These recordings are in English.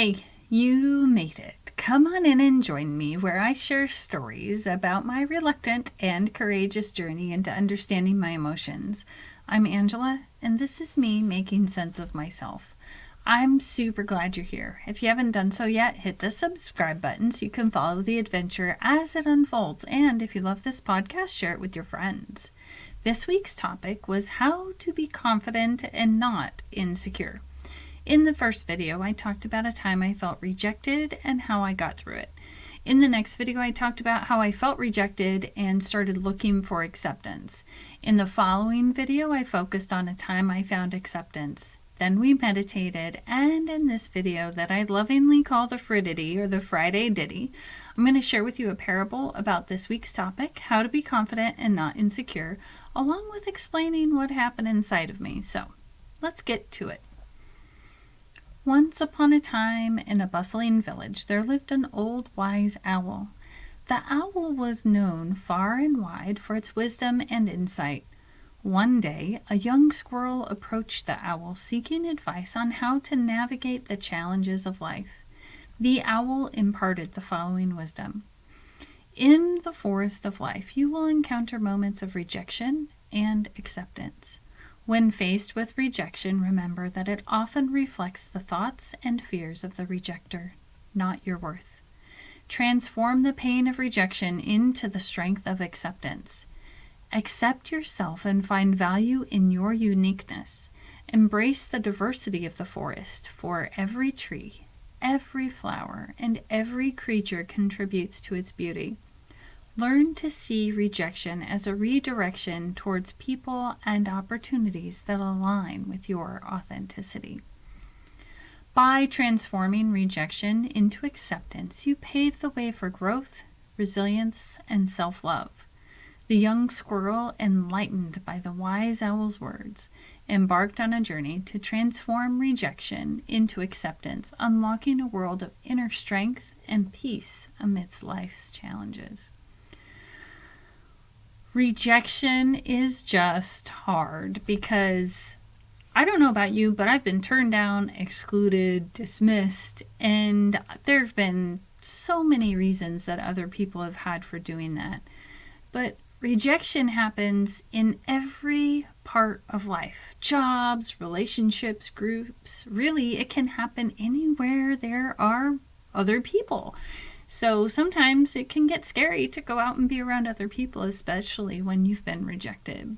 Hey, you made it. Come on in and join me where I share stories about my reluctant and courageous journey into understanding my emotions. I'm Angela, and this is me making sense of myself. I'm super glad you're here. If you haven't done so yet, hit the subscribe button so you can follow the adventure as it unfolds. And if you love this podcast, share it with your friends. This week's topic was how to be confident and not insecure. In the first video, I talked about a time I felt rejected and how I got through it. In the next video, I talked about how I felt rejected and started looking for acceptance. In the following video, I focused on a time I found acceptance. Then we meditated, and in this video that I lovingly call the Fridity or the Friday Ditty, I'm going to share with you a parable about this week's topic, how to be confident and not insecure, along with explaining what happened inside of me. So, let's get to it. Once upon a time, in a bustling village, there lived an old wise owl. The owl was known far and wide for its wisdom and insight. One day, a young squirrel approached the owl seeking advice on how to navigate the challenges of life. The owl imparted the following wisdom. In the forest of life, you will encounter moments of rejection and acceptance. When faced with rejection, remember that it often reflects the thoughts and fears of the rejecter, not your worth. Transform the pain of rejection into the strength of acceptance. Accept yourself and find value in your uniqueness. Embrace the diversity of the forest, for every tree, every flower, and every creature contributes to its beauty. Learn to see rejection as a redirection towards people and opportunities that align with your authenticity. By transforming rejection into acceptance, you pave the way for growth, resilience, and self-love. The young squirrel, enlightened by the wise owl's words, embarked on a journey to transform rejection into acceptance, unlocking a world of inner strength and peace amidst life's challenges. Rejection is just hard because I don't know about you, but I've been turned down, excluded, dismissed, and there have been so many reasons that other people have had for doing that. But rejection happens in every part of life. Jobs, relationships, groups. Really, it can happen anywhere there are other people. So sometimes it can get scary to go out and be around other people, especially when you've been rejected.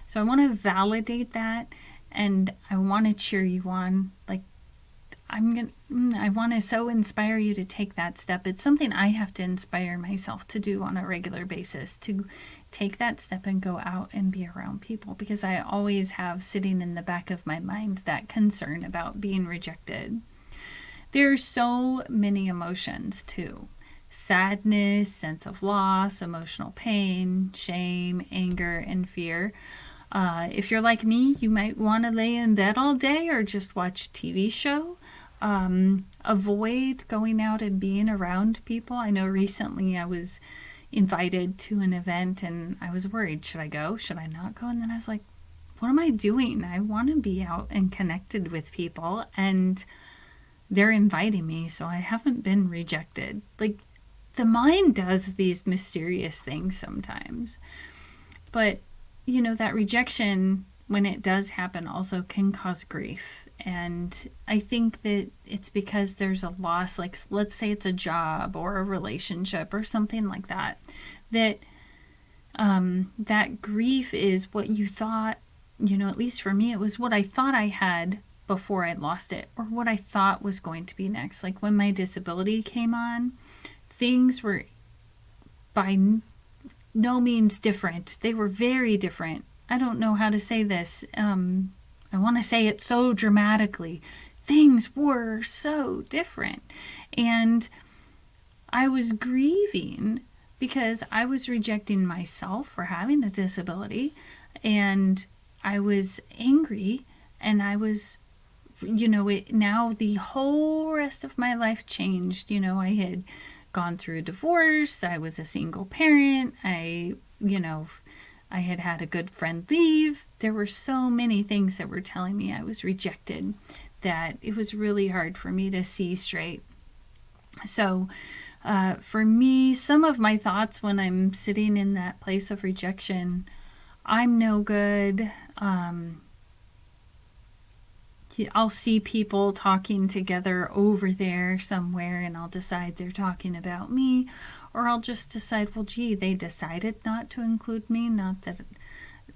So I want to validate that, and I want to cheer you on. I want to so inspire you to take that step. It's something I have to inspire myself to do on a regular basis, to take that step and go out and be around people, because I always have sitting in the back of my mind that concern about being rejected. There's so many emotions too. Sadness, sense of loss, emotional pain, shame, anger, and fear. If you're like me, you might want to lay in bed all day or just watch a TV show. Avoid going out and being around people. I know recently I was invited to an event and I was worried. Should I go? Should I not go? And then I was like, what am I doing? I want to be out and connected with people, and they're inviting me, so I haven't been rejected. The mind does these mysterious things sometimes. But, that rejection, when it does happen, also can cause grief. And I think that it's because there's a loss, let's say it's a job or a relationship or something like that, that grief is what you thought, at least for me, it was what I thought I had before I lost it, or what I thought was going to be next. Like when my disability came on, things were by no means different. They were very different. I don't know how to say this. I want to say it so dramatically. Things were so different. And I was grieving because I was rejecting myself for having a disability. And I was angry, and I was, now the whole rest of my life changed. I had gone through a divorce. I was a single parent. I had a good friend leave. There were so many things that were telling me I was rejected that it was really hard for me to see straight. So for me, some of my thoughts when I'm sitting in that place of rejection, I'm no good. I'll see people talking together over there somewhere, and I'll decide they're talking about me, or I'll just decide, well, gee, they decided not to include me. Not that,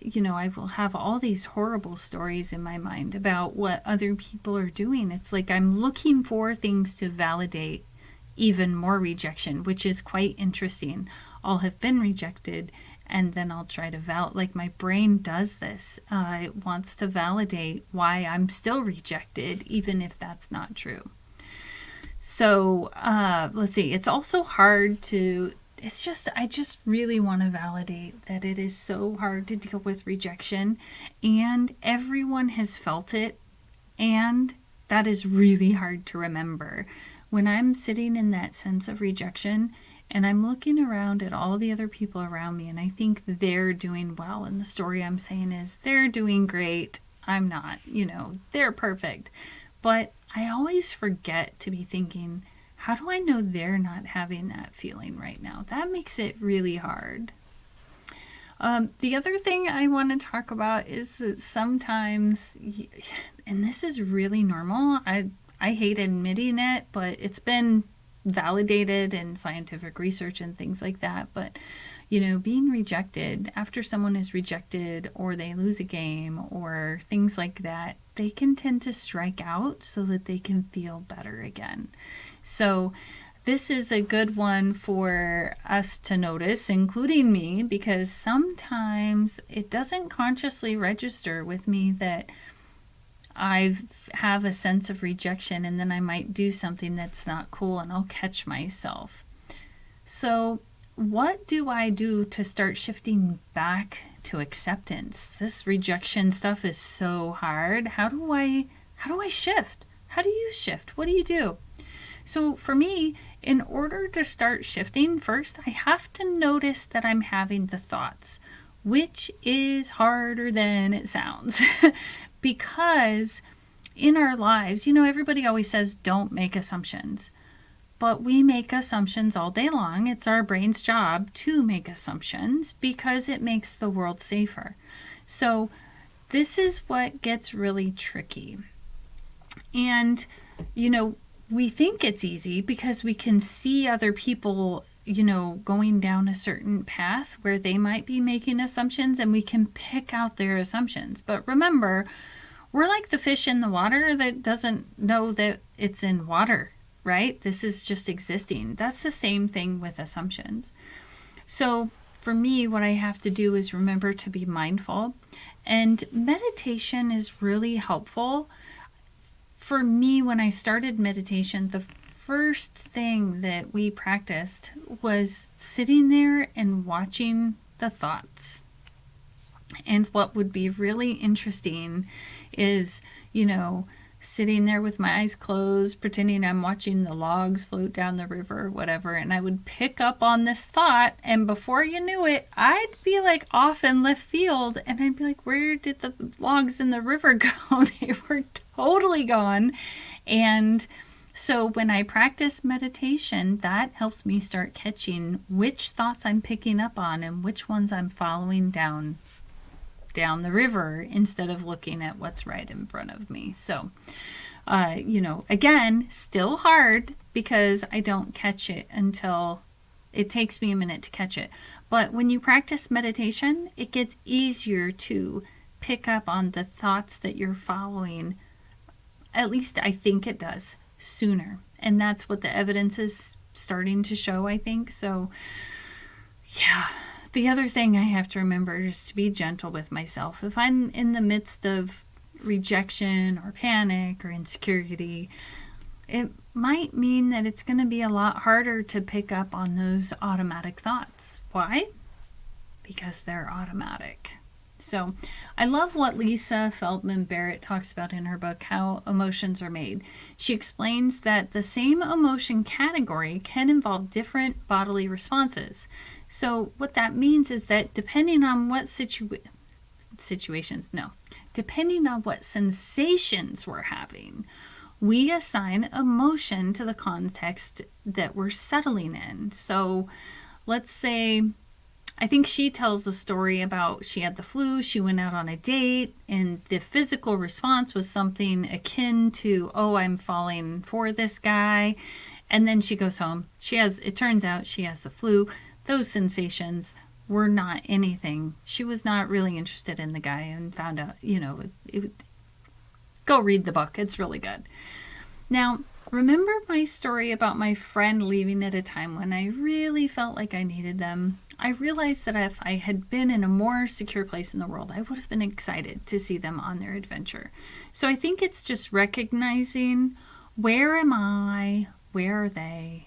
I will have all these horrible stories in my mind about what other people are doing. It's like I'm looking for things to validate even more rejection, which is quite interesting. I'll have been rejected, and then I'll try to like my brain does this. It wants to validate why I'm still rejected, even if that's not true. So let's see. It's also hard to, I just really want to validate that it is so hard to deal with rejection, and everyone has felt it, and that is really hard to remember. When I'm sitting in that sense of rejection, and I'm looking around at all the other people around me, and I think they're doing well. And the story I'm saying is they're doing great. I'm not, they're perfect. But I always forget to be thinking, how do I know they're not having that feeling right now? That makes it really hard. The other thing I want to talk about is that sometimes, and this is really normal, I hate admitting it, but it's been validated in scientific research and things like that. But, being rejected, after someone is rejected or they lose a game or things like that, they can tend to strike out so that they can feel better again. So this is a good one for us to notice, including me, because sometimes it doesn't consciously register with me that I have a sense of rejection, and then I might do something that's not cool, and I'll catch myself. So what do I do to start shifting back to acceptance? This rejection stuff is so hard. How do I shift? How do you shift? What do you do? So for me, in order to start shifting, first I have to notice that I'm having the thoughts, which is harder than it sounds. Because in our lives, everybody always says don't make assumptions. But we make assumptions all day long. It's our brain's job to make assumptions because it makes the world safer. So this is what gets really tricky. And, we think it's easy because we can see other people, going down a certain path where they might be making assumptions, and we can pick out their assumptions. But remember, we're like the fish in the water that doesn't know that it's in water, right? This is just existing. That's the same thing with assumptions. So for me, what I have to do is remember to be mindful. And meditation is really helpful. For me, when I started meditation, the first thing that we practiced was sitting there and watching the thoughts. And what would be really interesting is, sitting there with my eyes closed, pretending I'm watching the logs float down the river or whatever, and I would pick up on this thought, and before you knew it, I'd be like off in left field, and I'd be like, where did the logs in the river go? They were totally gone. And so when I practice meditation, that helps me start catching which thoughts I'm picking up on and which ones I'm following down the river instead of looking at what's right in front of me. So, again, still hard because I don't catch it until it takes me a minute to catch it. But when you practice meditation, it gets easier to pick up on the thoughts that you're following. At least I think it does sooner. And that's what the evidence is starting to show, I think. So, yeah. The other thing I have to remember is to be gentle with myself. If I'm in the midst of rejection or panic or insecurity, it might mean that it's going to be a lot harder to pick up on those automatic thoughts. Why? Because they're automatic. So I love what Lisa Feldman Barrett talks about in her book, How Emotions Are Made. She explains that the same emotion category can involve different bodily responses. So what that means is that depending on what situations. No. Depending on what sensations we're having, we assign emotion to the context that we're settling in. So let's say, I think she tells the story about she had the flu, she went out on a date, and the physical response was something akin to, oh, I'm falling for this guy. And then she goes home. It turns out she has the flu. Those sensations were not anything. She was not really interested in the guy and found out, go read the book. It's really good. Now, remember my story about my friend leaving at a time when I really felt like I needed them? I realized that if I had been in a more secure place in the world, I would have been excited to see them on their adventure. So I think it's just recognizing, where am I? Where are they?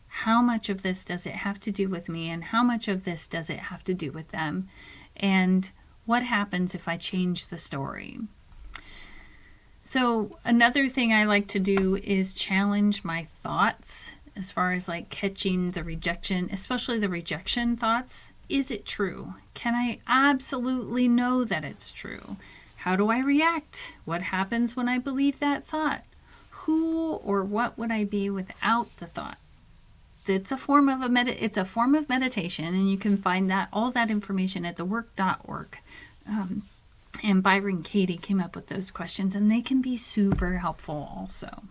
How much of this does it have to do with me? And how much of this does it have to do with them? And what happens if I change the story? So another thing I like to do is challenge my thoughts as far as like catching the rejection, especially the rejection thoughts. Is it true? Can I absolutely know that it's true? How do I react? What happens when I believe that thought? Who or what would I be without the thought? It's a form of meditation, and you can find all that information at thework.org. And Byron Katie came up with those questions, and they can be super helpful also.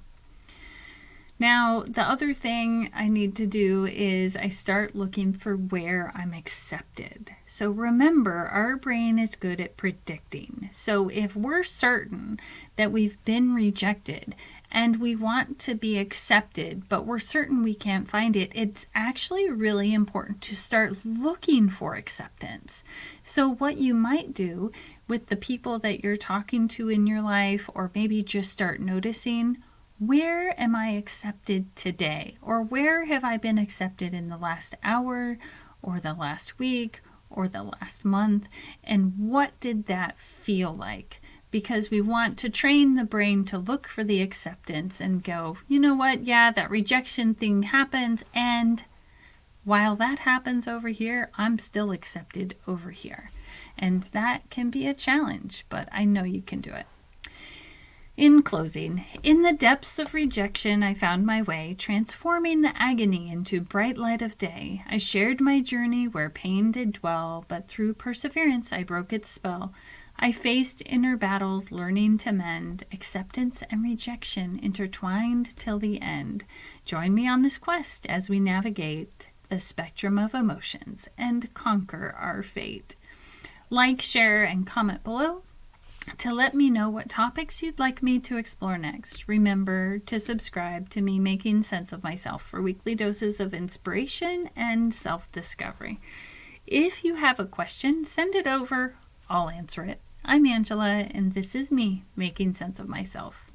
Now, the other thing I need to do is I start looking for where I'm accepted. So remember, our brain is good at predicting. So if we're certain that we've been rejected and we want to be accepted, but we're certain we can't find it, it's actually really important to start looking for acceptance. So what you might do with the people that you're talking to in your life, or maybe just start noticing, where am I accepted today? Or where have I been accepted in the last hour, or the last week, or the last month? And what did that feel like? Because we want to train the brain to look for the acceptance and go, you know what? Yeah, that rejection thing happens. And while that happens over here, I'm still accepted over here. And that can be a challenge, but I know you can do it. In closing, in the depths of rejection, I found my way, transforming the agony into bright light of day. I shared my journey where pain did dwell, but through perseverance I broke its spell. I faced inner battles, learning to mend, acceptance and rejection intertwined till the end. Join me on this quest as we navigate the spectrum of emotions and conquer our fate. Like, share, and comment below to let me know what topics you'd like me to explore next. Remember to subscribe to me Making Sense of Myself for weekly doses of inspiration and self-discovery. If you have a question, send it over. I'll answer it. I'm Angela, and this is me making sense of myself.